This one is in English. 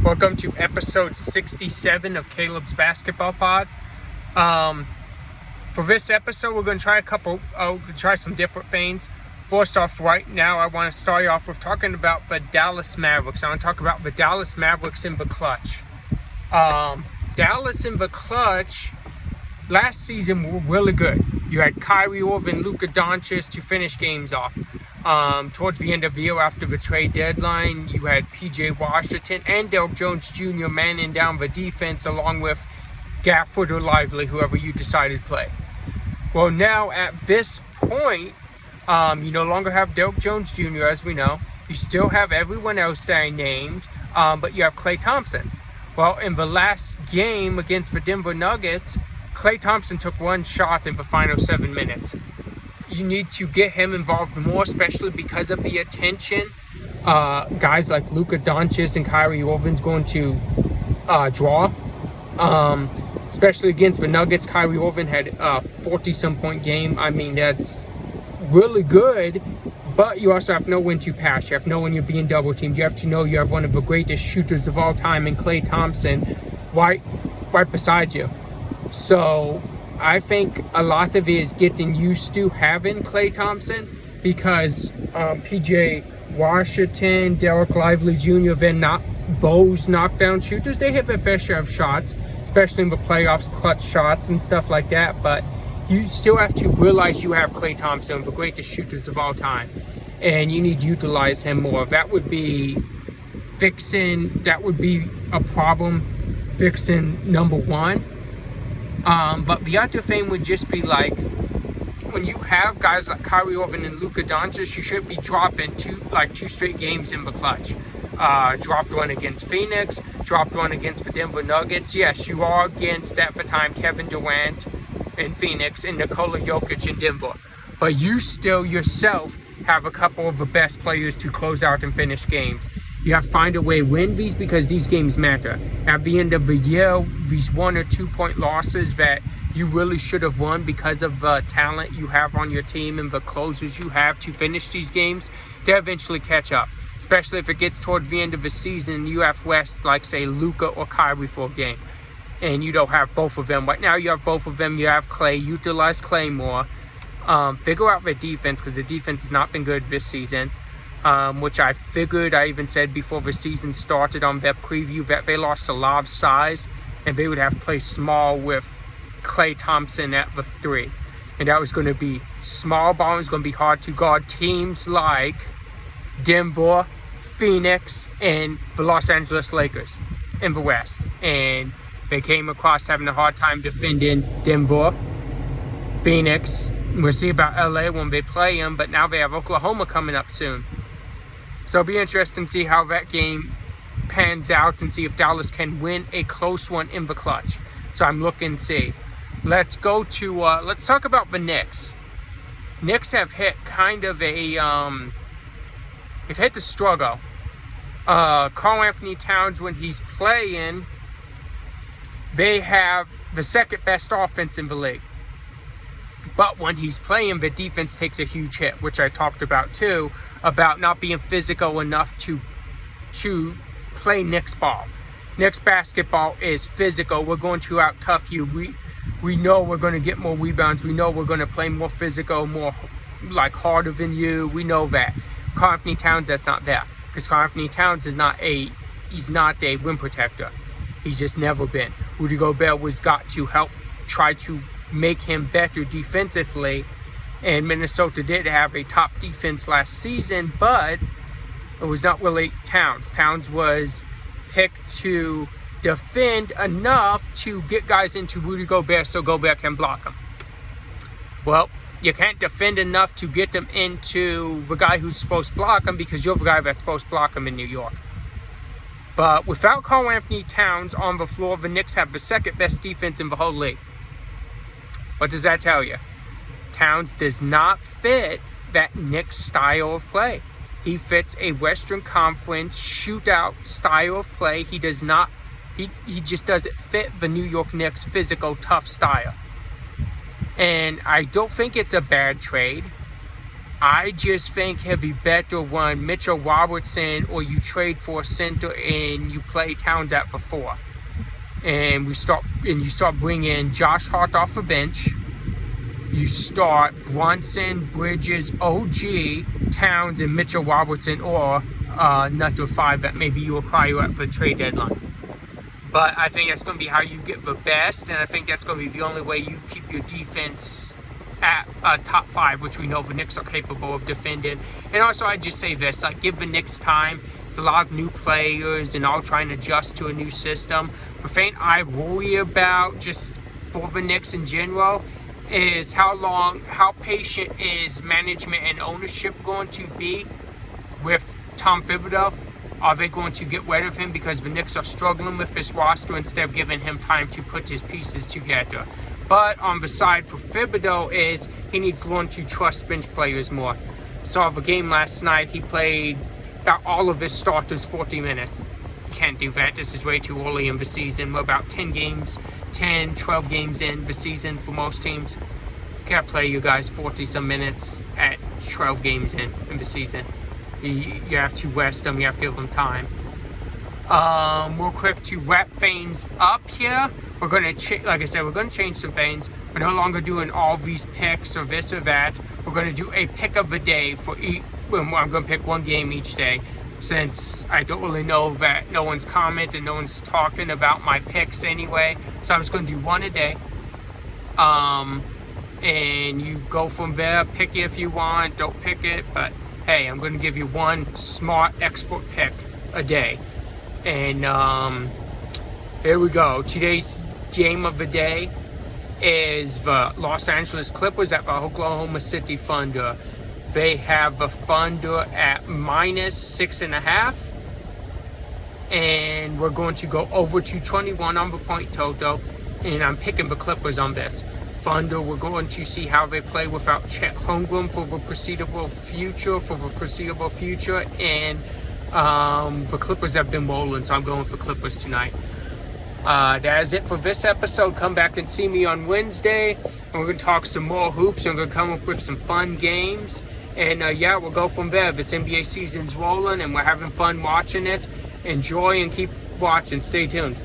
Welcome to episode 67 of Caleb's Basketball Pod. For this episode, we're going to try some different things. First off, right now, I want to start off with talking about the Dallas Mavericks. I want to talk about the Dallas Mavericks in the clutch. Dallas in the clutch last season were really good. You had Kyrie Irving, Luka Doncic to finish games off. Towards the end of the year after the trade deadline, you had P.J. Washington and Derrick Jones Jr. manning down the defense along with Gafford or Lively, whoever you decided to play. Well, now at this point, you no longer have Derrick Jones Jr., as we know. You still have everyone else that I named, but you have Klay Thompson. Well, in the last game against the Denver Nuggets, Klay Thompson took one shot in the final 7 minutes. You need to get him involved more, especially because of the attention guys like Luka Doncic and Kyrie Irving's going to draw. Especially against the Nuggets, Kyrie Irving had a 40-some point game. I mean, that's really good, but you also have to know when to pass. You have to know when you're being double teamed. You have to know you have one of the greatest shooters of all time in Klay Thompson right beside you. So I think a lot of it is getting used to having Klay Thompson because P.J. Washington, Derek Lively Jr., they're not those knockdown shooters. They have their fair share of shots, especially in the playoffs, clutch shots and stuff like that. But you still have to realize you have Klay Thompson, the greatest shooters of all time, and you need to utilize him more. That would be a problem fixing number one. But the other thing would just be like, when you have guys like Kyrie Irving and Luka Doncic, you should be dropping two straight games in the clutch. Dropped one against Phoenix, dropped one against the Denver Nuggets. Yes, you are against, at the time, Kevin Durant in Phoenix and Nikola Jokic in Denver. But you still yourself have a couple of the best players to close out and finish games. You have to find a way to win these because these games matter. At the end of the year, these 1 or 2 point losses that you really should have won because of the talent you have on your team and the closers you have to finish these games, they eventually catch up. Especially if it gets towards the end of the season, you have less, like say, Luka or Kyrie for a game. And you don't have both of them. Right now you have both of them. You have Klay. Utilize Klay more. Figure out their defense because the defense has not been good this season. Which I even said before the season started on their preview that they lost a lot of size and they would have to play small with Klay Thompson at the 3. And that was going to be small ball. It was going to be hard to guard teams like Denver, Phoenix, and the Los Angeles Lakers in the West. And they came across having a hard time defending Denver, Phoenix. We'll see about LA when they play them, but now they have Oklahoma coming up soon. So it'll be interesting to see how that game pans out and see if Dallas can win a close one in the clutch. So I'm looking to see. Let's talk about the Knicks. Knicks have hit kind of they've hit the struggle. Karl Anthony Towns, when he's playing, they have the second best offense in the league. But when he's playing, the defense takes a huge hit, which I talked about too, about not being physical enough to play Knicks ball. Knicks basketball is physical. We're going to out-tough you. We know we're going to get more rebounds. We know we're going to play more physical, more like harder than you. We know that. Karl Anthony Towns, that's not that. Because Karl Anthony Towns is not a rim protector. He's just never been. Rudy Gobert was got to help try to make him better defensively, and Minnesota did have a top defense last season, but it was not really Towns. Towns was picked to defend enough to get guys into Rudy Gobert so Gobert can block him. Well, you can't defend enough to get them into the guy who's supposed to block him because you're the guy that's supposed to block him in New York. But without Karl Anthony Towns on the floor, the Knicks have the second best defense in the whole league. What does that tell you? Towns does not fit that Knicks style of play. He fits a Western Conference shootout style of play. He does not. He just doesn't fit the New York Knicks physical, tough style. And I don't think it's a bad trade. I just think he'll be better when Mitchell Robertson or you trade for a center and you play Towns at the 4. And you start bringing Josh Hart off the bench. You start Brunson, Bridges, OG, Towns, and Mitchell Robertson, or another 5 that maybe you acquire at the trade deadline. But I think that's going to be how you get the best, and I think that's going to be the only way you keep your defense at top 5, which we know the Knicks are capable of defending. And also, I just say this, like, give the Knicks time. It's a lot of new players and all trying to adjust to a new system. The thing I worry about, just for the Knicks in general, is how patient is management and ownership going to be with Tom Thibodeau? Are they going to get rid of him because the Knicks are struggling with this roster instead of giving him time to put his pieces together? But on the side for Thibodeau is he needs to learn to trust bench players more. Saw the game last night. He played about all of his starters 40 minutes. Can't do that. This is way too early in the season. We're about 12 games in the season for most teams. You gotta play you guys 40-some minutes at 12 games in the season. You have to rest them. You have to give them time. Real quick to wrap things up here. We're going to, like I said, we're going to change some things. We're no longer doing all these picks or this or that. We're going to do a pick of the day for each. I'm going to pick one game each day, since I don't really know that no one's commenting, no one's talking about my picks anyway. So I'm just going to do one a day. And you go from there. Pick it if you want. Don't pick it, but hey, I'm going to give you one smart expert pick a day. And here we go. Today's game of the day is the Los Angeles Clippers at the Oklahoma City Thunder. They have the Thunder at -6.5. And we're going to go over 221 on the point total. And I'm picking the Clippers on this. Thunder, we're going to see how they play without Chet Holmgren for the foreseeable future. And the Clippers have been rolling, so I'm going for Clippers tonight. That is it for this episode. Come back and see me on Wednesday, and we're going to talk some more hoops, and we're going to come up with some fun games. And yeah, we'll go from there. This NBA season's rolling, and we're having fun watching it. Enjoy and keep watching. Stay tuned.